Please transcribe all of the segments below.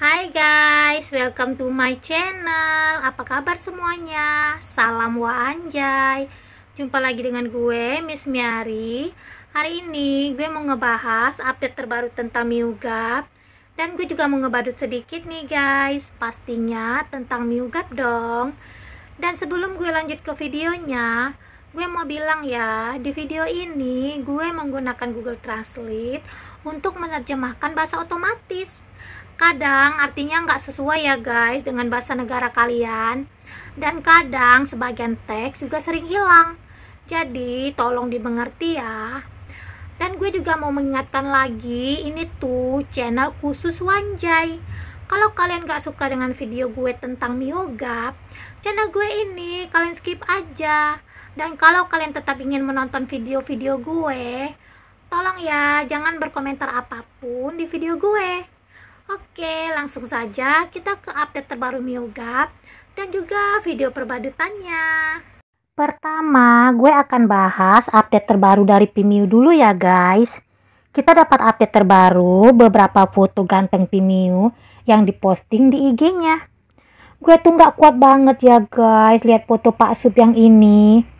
Hai guys, welcome to my channel. Apa kabar semuanya? Salam wa anjay. Jumpa lagi dengan gue, Miss Miari. Hari ini gue mau ngebahas update terbaru tentang MIUGAP. Dan gue juga mau ngebadut sedikit nih guys, pastinya tentang MIUGAP dong. Dan sebelum gue lanjut ke videonya, gue mau bilang ya, di video ini gue menggunakan Google Translate untuk menerjemahkan bahasa otomatis. Kadang artinya nggak sesuai ya guys dengan bahasa negara kalian, dan kadang sebagian teks juga sering hilang. Jadi tolong dimengerti ya. Dan gue juga mau mengingatkan lagi, ini tuh channel khusus Wanjay. Kalau kalian gak suka dengan video gue tentang MIUGAP, channel gue ini kalian skip aja. Dan kalau kalian tetap ingin menonton video-video gue, tolong ya jangan berkomentar apapun di video gue. Oke, langsung saja kita ke update terbaru MIUGAP dan juga video perbadutannya. Pertama, gue akan bahas update terbaru dari Pimiu dulu ya guys. Kita dapat update terbaru beberapa foto ganteng Pimiu yang diposting di IG-nya. Gue tuh gak kuat banget ya guys lihat foto Pak Sup yang ini.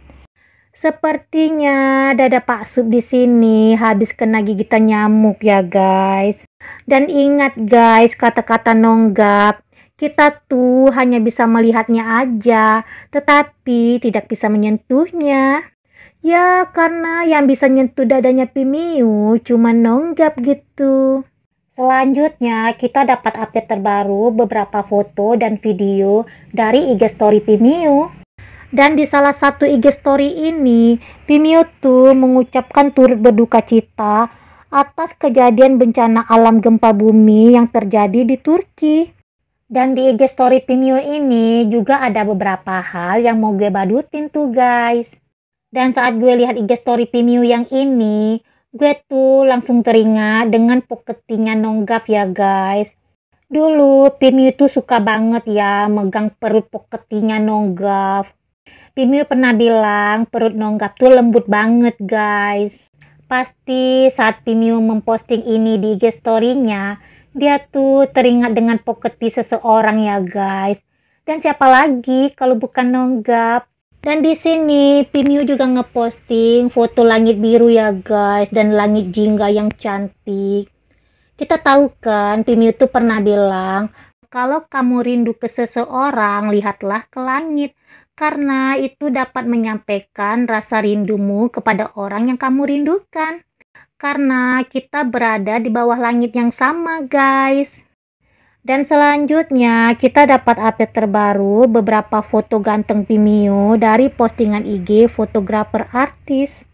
Sepertinya dada Pak Sup di sini habis kena gigitan nyamuk ya guys. Dan ingat guys, kata-kata nonggap, kita tuh hanya bisa melihatnya aja, tetapi tidak bisa menyentuhnya. Ya karena yang bisa nyentuh dadanya Pimiu cuma nonggap gitu. Selanjutnya kita dapat update terbaru beberapa foto dan video dari IG story Pimiu. Dan di salah satu IG story ini, Pimiu tuh mengucapkan turut berduka cita atas kejadian bencana alam gempa bumi yang terjadi di Turki. Dan di IG story Pimiu ini juga ada beberapa hal yang mau gue badutin tuh guys. Dan saat gue lihat IG story Pimiu yang ini, gue tuh langsung teringat dengan poketingan nonggap ya guys. Dulu Pimiu tuh suka banget ya megang perut poketingan nonggap. Pimiu pernah bilang perut nonggap tuh lembut banget guys. Pasti saat Pimiu memposting ini di IG story-nya, dia tuh teringat dengan poketi seseorang ya guys. Dan siapa lagi kalau bukan nonggap. Dan di sini Pimiu juga ngeposting foto langit biru ya guys, dan langit jingga yang cantik. Kita tahu kan Pimiu tuh pernah bilang, kalau kamu rindu ke seseorang, lihatlah ke langit. Karena itu dapat menyampaikan rasa rindumu kepada orang yang kamu rindukan. Karena kita berada di bawah langit yang sama guys. Dan selanjutnya kita dapat update terbaru beberapa foto ganteng Pimiu dari postingan IG fotografer artis.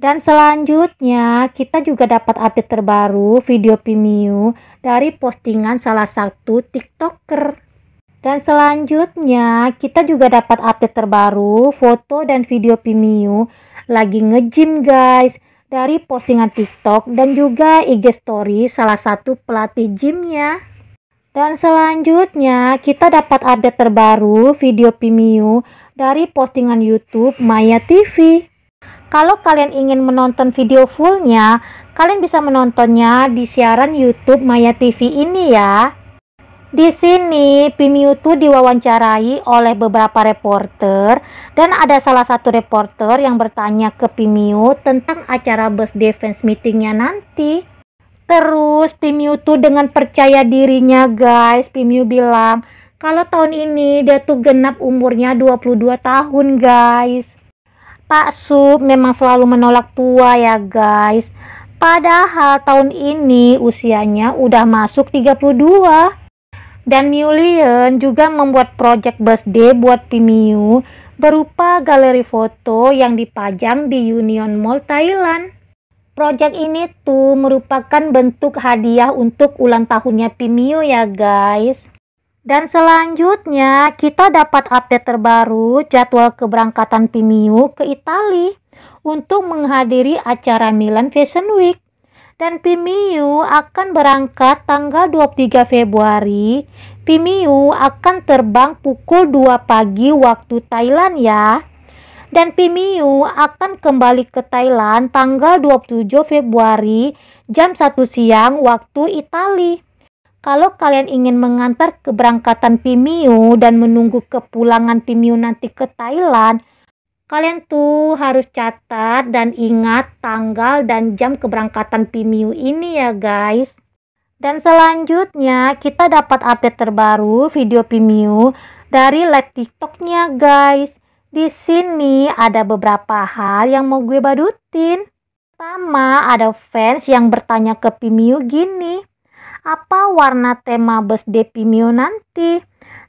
Dan selanjutnya kita juga dapat update terbaru video Pimiu dari postingan salah satu TikToker. Dan selanjutnya kita juga dapat update terbaru foto dan video Pimiu lagi nge-gym guys dari postingan TikTok dan juga IG story salah satu pelatih gymnya. Dan selanjutnya kita dapat update terbaru video Pimiu dari postingan YouTube Maya TV. Kalau kalian ingin menonton video fullnya, kalian bisa menontonnya di siaran YouTube Maya TV ini ya. Di sini Pimiu tuh diwawancarai oleh beberapa reporter dan ada salah satu reporter yang bertanya ke Pimiu tentang acara birthday fans meetingnya nanti. Terus Pimiu tuh dengan percaya dirinya guys, Pimiu bilang kalau tahun ini dia tuh genap umurnya 22 tahun guys. Pak Sup memang selalu menolak tua ya guys. Padahal tahun ini usianya udah masuk 32. Dan Miulian juga membuat project birthday buat Pimiu berupa galeri foto yang dipajang di Union Mall Thailand. Project ini tuh merupakan bentuk hadiah untuk ulang tahunnya Pimiu ya guys. Dan selanjutnya kita dapat update terbaru jadwal keberangkatan Pimiu ke Italia untuk menghadiri acara Milan Fashion Week. Dan Pimiu akan berangkat tanggal 23 Februari. Pimiu akan terbang pukul 2 pagi waktu Thailand ya. Dan Pimiu akan kembali ke Thailand tanggal 27 Februari jam 1 siang waktu Italia. Kalau kalian ingin mengantar keberangkatan Pimiu dan menunggu kepulangan Pimiu nanti ke Thailand, kalian tuh harus catat dan ingat tanggal dan jam keberangkatan Pimiu ini ya guys. Dan selanjutnya kita dapat update terbaru video Pimiu dari live TikToknya guys. Di sini ada beberapa hal yang mau gue badutin. Pertama, ada fans yang bertanya ke Pimiu gini, apa warna tema birthday Pimiu nanti?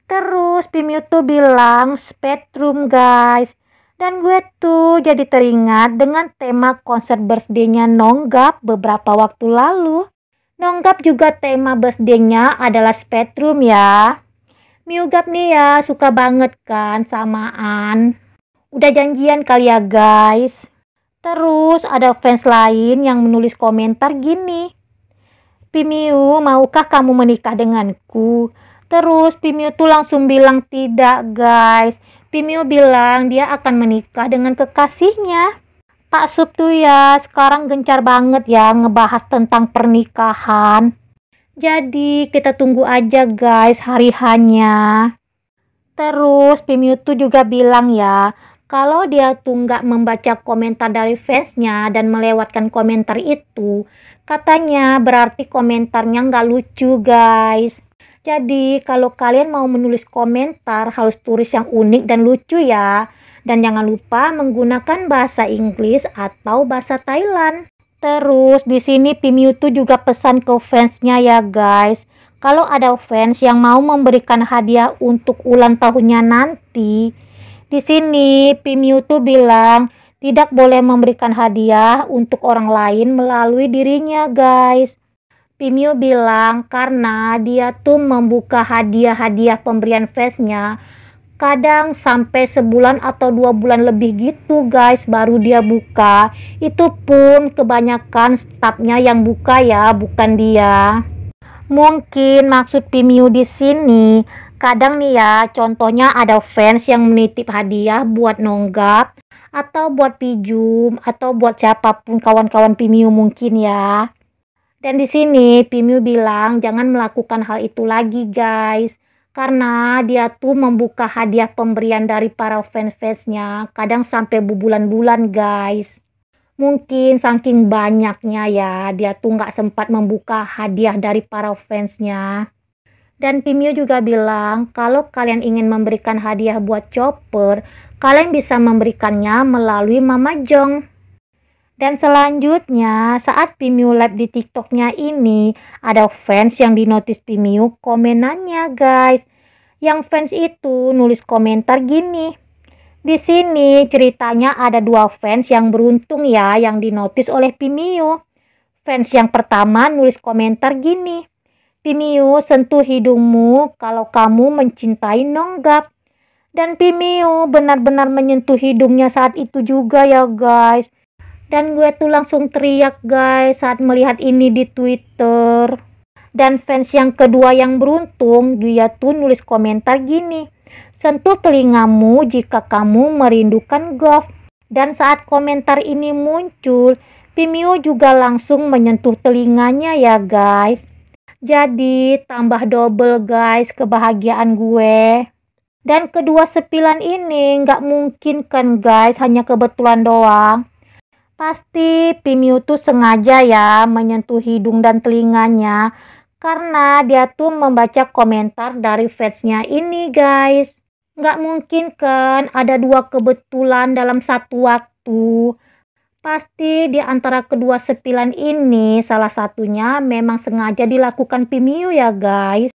Terus Pimiu tuh bilang spectrum guys. Dan gue tuh jadi teringat dengan tema konser birthday-nya Nonggap beberapa waktu lalu. Nonggap juga tema birthday-nya adalah spectrum ya. Miugap nih ya suka banget kan samaan. Udah janjian kali ya guys. Terus ada fans lain yang menulis komentar gini, Pimiu, maukah kamu menikah denganku? Terus Pimiu tuh langsung bilang tidak guys. Pimiu bilang dia akan menikah dengan kekasihnya. Pak Sup tuh ya sekarang gencar banget ya ngebahas tentang pernikahan. Jadi kita tunggu aja guys hari hanya. Terus Pimiu tuh juga bilang ya, kalau dia tuh nggak membaca komentar dari fansnya dan melewatkan komentar itu, katanya berarti komentarnya nggak lucu guys. Jadi kalau kalian mau menulis komentar harus tulis yang unik dan lucu ya. Dan jangan lupa menggunakan bahasa Inggris atau bahasa Thailand. Terus di sini Pimiu tuh juga pesan ke fansnya ya guys. Kalau ada fans yang mau memberikan hadiah untuk ulang tahunnya nanti, di sini Pimiu tuh bilang tidak boleh memberikan hadiah untuk orang lain melalui dirinya guys. Pimiu bilang karena dia tuh membuka hadiah-hadiah pemberian fansnya kadang sampai sebulan atau 2 bulan lebih gitu guys baru dia buka. Itu pun kebanyakan stafnya yang buka ya, bukan dia. Mungkin maksud Pimiu di sini kadang nih ya, contohnya ada fans yang menitip hadiah buat Nonggap atau buat Pijum atau buat siapapun kawan-kawan Pimiu mungkin ya. Dan di sini Pimiu bilang jangan melakukan hal itu lagi guys. Karena dia tuh membuka hadiah pemberian dari para fans-fansnya kadang sampai berbulan-bulan guys. Mungkin saking banyaknya ya dia tuh nggak sempat membuka hadiah dari para fansnya. Dan Pimiu juga bilang kalau kalian ingin memberikan hadiah buat Chopper, kalian bisa memberikannya melalui Mama Jong. Dan selanjutnya saat Pimiu live di TikToknya ini ada fans yang dinotis Pimiu komenannya guys. Yang fans itu nulis komentar gini. Di sini ceritanya ada 2 fans yang beruntung ya yang dinotis oleh Pimiu. Fans yang pertama nulis komentar gini. Pimiu sentuh hidungmu kalau kamu mencintai Nonggap. Dan Pimiu benar-benar menyentuh hidungnya saat itu juga ya guys. Dan gue tuh langsung teriak guys saat melihat ini di Twitter. Dan fans yang kedua yang beruntung, dia tuh nulis komentar gini. Sentuh telingamu jika kamu merindukan Golf. Dan saat komentar ini muncul, Pimiu juga langsung menyentuh telinganya ya guys. Jadi tambah double guys kebahagiaan gue. Dan kedua sepilan ini nggak mungkin kan guys hanya kebetulan doang. Pasti Pimiu tuh sengaja ya menyentuh hidung dan telinganya karena dia tuh membaca komentar dari fansnya ini guys. Nggak mungkin kan ada 2 kebetulan dalam satu waktu. Pasti di antara kedua sepilan ini salah satunya memang sengaja dilakukan Pimiu ya guys.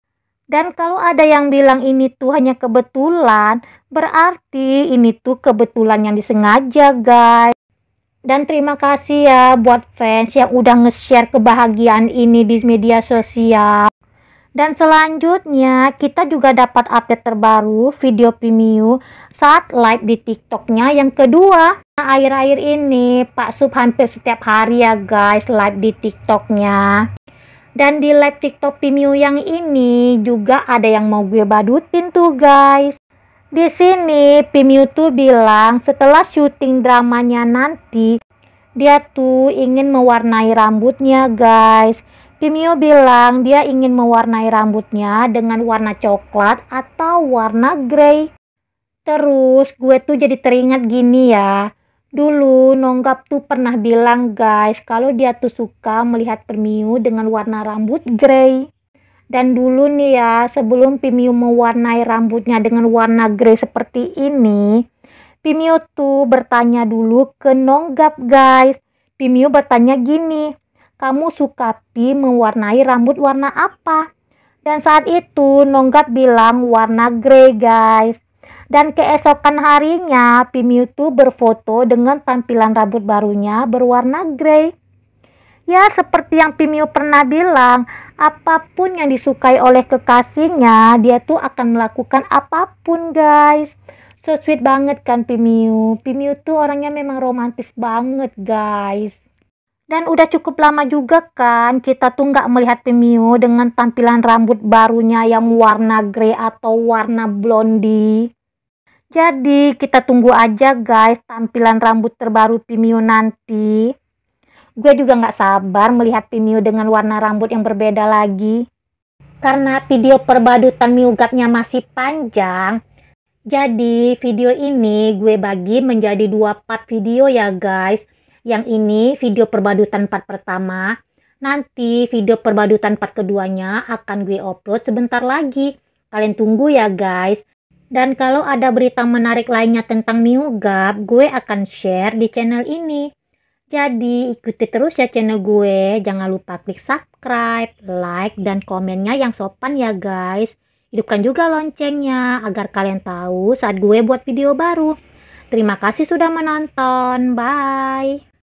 Dan kalau ada yang bilang ini tuh hanya kebetulan, berarti ini tuh kebetulan yang disengaja guys. Dan terima kasih ya buat fans yang udah nge-share kebahagiaan ini di media sosial. Dan selanjutnya kita juga dapat update terbaru video Pimiu saat live di TikToknya yang kedua. Akhir-akhir ini Pak Sup hampir setiap hari ya guys live di TikToknya. Dan di live TikTok Pimiu yang ini juga ada yang mau gue badutin tuh guys. Di sini Pimiu tuh bilang setelah syuting dramanya nanti dia tuh ingin mewarnai rambutnya guys. Pimio bilang dia ingin mewarnai rambutnya dengan warna coklat atau warna grey. Terus gue tuh jadi teringat gini ya. Dulu Nonggap tuh pernah bilang guys kalau dia tuh suka melihat Pimio dengan warna rambut grey. Dan dulu nih ya, sebelum Pimio mewarnai rambutnya dengan warna grey seperti ini, Pimio tuh bertanya dulu ke Nonggap guys. Pimio bertanya gini, kamu suka Pi mewarnai rambut warna apa? Dan saat itu Nonggap bilang warna grey guys. Dan keesokan harinya Pimio tuh berfoto dengan tampilan rambut barunya berwarna grey. Ya seperti yang Pimio pernah bilang, apapun yang disukai oleh kekasihnya, dia tuh akan melakukan apapun guys. So sweet banget kan Pimio. Pimio tuh orangnya memang romantis banget guys. Dan udah cukup lama juga kan kita tuh nggak melihat Pimio dengan tampilan rambut barunya yang warna grey atau warna blondie. Jadi kita tunggu aja guys tampilan rambut terbaru Pimio nanti. Gue juga nggak sabar melihat Pimio dengan warna rambut yang berbeda lagi. Karena video perbadutan Miugapnya masih panjang, jadi video ini gue bagi menjadi 2 part video ya guys. Yang ini video perbadutan part pertama. Nanti video perbadutan part keduanya akan gue upload sebentar lagi. Kalian tunggu ya guys. Dan kalau ada berita menarik lainnya tentang Miugap, gue akan share di channel ini. Jadi ikuti terus ya channel gue. Jangan lupa klik subscribe, like, dan komennya yang sopan ya guys. Hidupkan juga loncengnya agar kalian tahu saat gue buat video baru. Terima kasih sudah menonton. Bye.